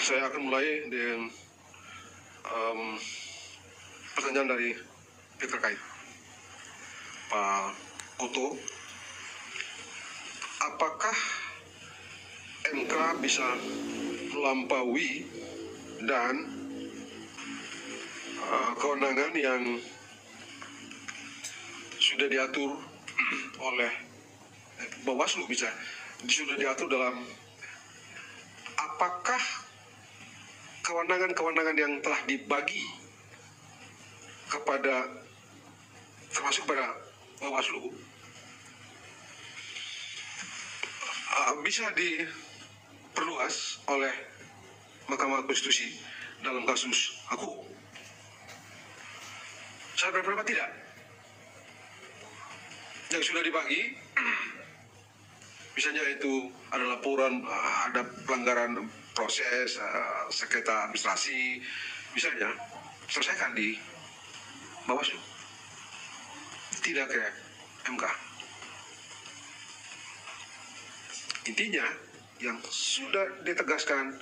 Saya akan mulai dengan pertanyaan dari pihak terkait. Pak Kuto, apakah MK bisa melampaui dan kewenangan yang sudah diatur oleh Bawaslu, sudah diatur dalam apakah kewenangan-kewenangan yang telah dibagi kepada termasuk pada Bawaslu bisa diperluas oleh Mahkamah Konstitusi dalam kasus aku. Saya berpendapat tidak. Yang sudah dibagi, misalnya itu ada laporan, ada pelanggaran proses, sengketa administrasi, misalnya, selesaikan di Bawaslu. Tidak ke MK. Intinya, yang sudah ditegaskan,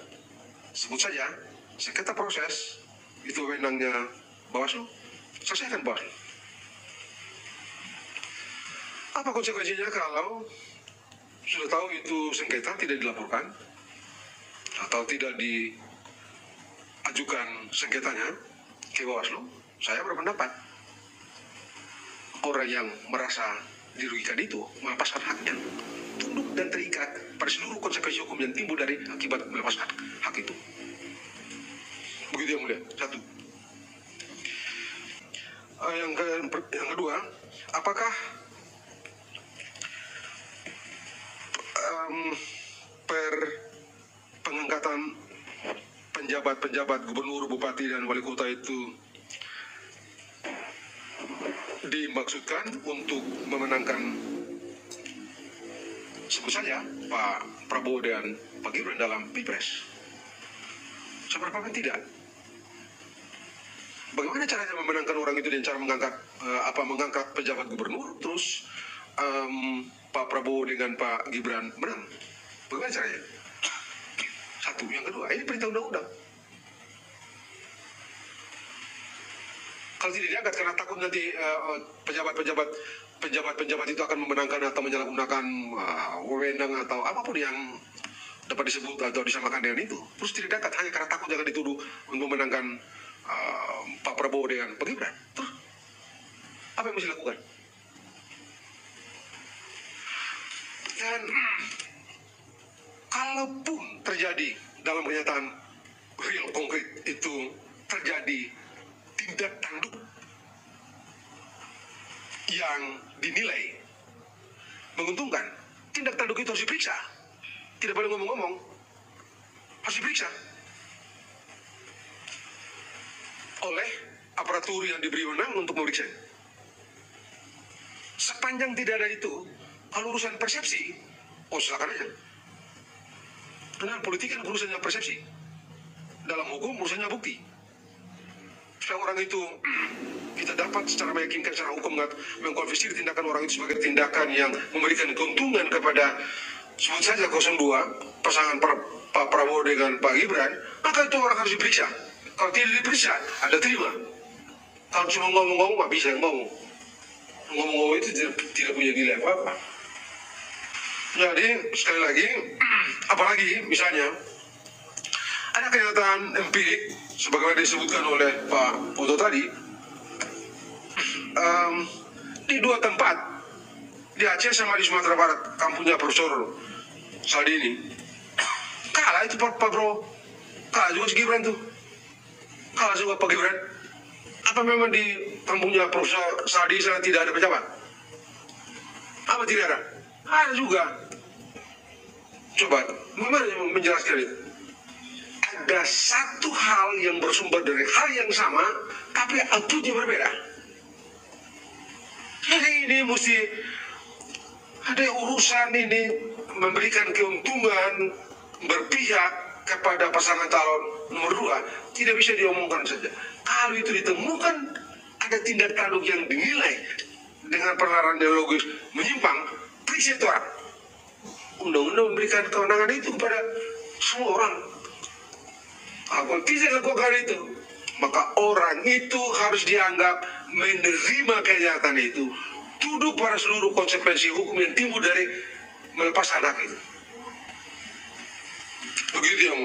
sebut saja, sengketa proses, itu wewenangnya Bawaslu, selesaikan Bawaslu. Apa konsekuensinya kalau sudah tahu itu sengketa tidak dilaporkan atau tidak diajukan sengketanya ke Bawaslu? Saya berpendapat orang yang merasa dirugikan itu melepaskan haknya, tunduk dan terikat pada seluruh konsekuensi hukum yang timbul dari akibat melepaskan hak itu. Begitu yang mulia. Satu. Yang kedua, apakah pengangkatan penjabat gubernur, bupati, dan wali kota itu dimaksudkan untuk memenangkan sebut saja Pak Prabowo dan Pak Gibran dalam Pilpres? Saya berpendapat tidak. Bagaimana caranya memenangkan orang itu dengan cara mengangkat pejabat gubernur, terus Pak Prabowo dengan Pak Gibran menang? Bagaimana caranya? Satu. Yang kedua, ini perintah undang-undang. Kalau tidak diangkat karena takut nanti pejabat itu akan memenangkan atau menyalahgunakan wewenang atau apapun yang dapat disebut atau disamakan dengan itu, terus tidak diangkat hanya karena takut jangan dituduh untuk memenangkan Pak Prabowo dengan Pak Gibran. Terus apa yang mesti dilakukan? Dan kalaupun terjadi dalam kenyataan real konkret itu terjadi tindak tanduk yang dinilai menguntungkan, tindak tanduk itu harus diperiksa. Tidak boleh ngomong-ngomong, harus diperiksa oleh aparatur yang diberi wewenang untuk memeriksa. Sepanjang tidak ada itu, kalau urusan persepsi, silakan aja. Karena politik kan urusannya persepsi. Dalam hukum urusannya bukti. Supaya orang itu kita dapat secara meyakinkan secara hukum mengkonfirmasi tindakan orang itu sebagai tindakan yang memberikan keuntungan kepada sebut saja 02 pasangan Pak Prabowo dengan Pak Gibran, maka itu orang harus diperiksa. Kalau tidak diperiksa, Anda terima. Kalau cuma ngomong-ngomong, nggak bisa ngomong. Ngomong-ngomong itu tidak punya nilai apa-apa. Jadi sekali lagi, apalagi misalnya ada kenyataan empirik sebagaimana disebutkan oleh Pak Puto tadi, di dua tempat di Aceh sama di Sumatera Barat, kampungnya Profesor Saldini, kalah itu Pak Bro, kalah juga si Gibran tuh, kalah juga Pak Gibran. Apa memang di kampungnya Profesor Saldini sana tidak ada pejabat? Apa tidak ada? Ada juga. Coba, bagaimana menjelaskan itu? Ada satu hal yang bersumber dari hal yang sama, tapi outputnya berbeda. Jadi ini mesti ada urusan ini memberikan keuntungan berpihak kepada pasangan calon nomor 2, tidak bisa diomongkan saja. Kalau itu ditemukan ada tindak tanduk yang dinilai dengan penalaran ideologis menyimpang, periksa itu orang. Undang-undang memberikan kewenangan itu kepada semua orang. Kalau tidak lakukan itu, maka orang itu harus dianggap menerima kenyataan itu, duduk pada seluruh konsekuensi hukum yang timbul dari melepas anak itu. Begitu yang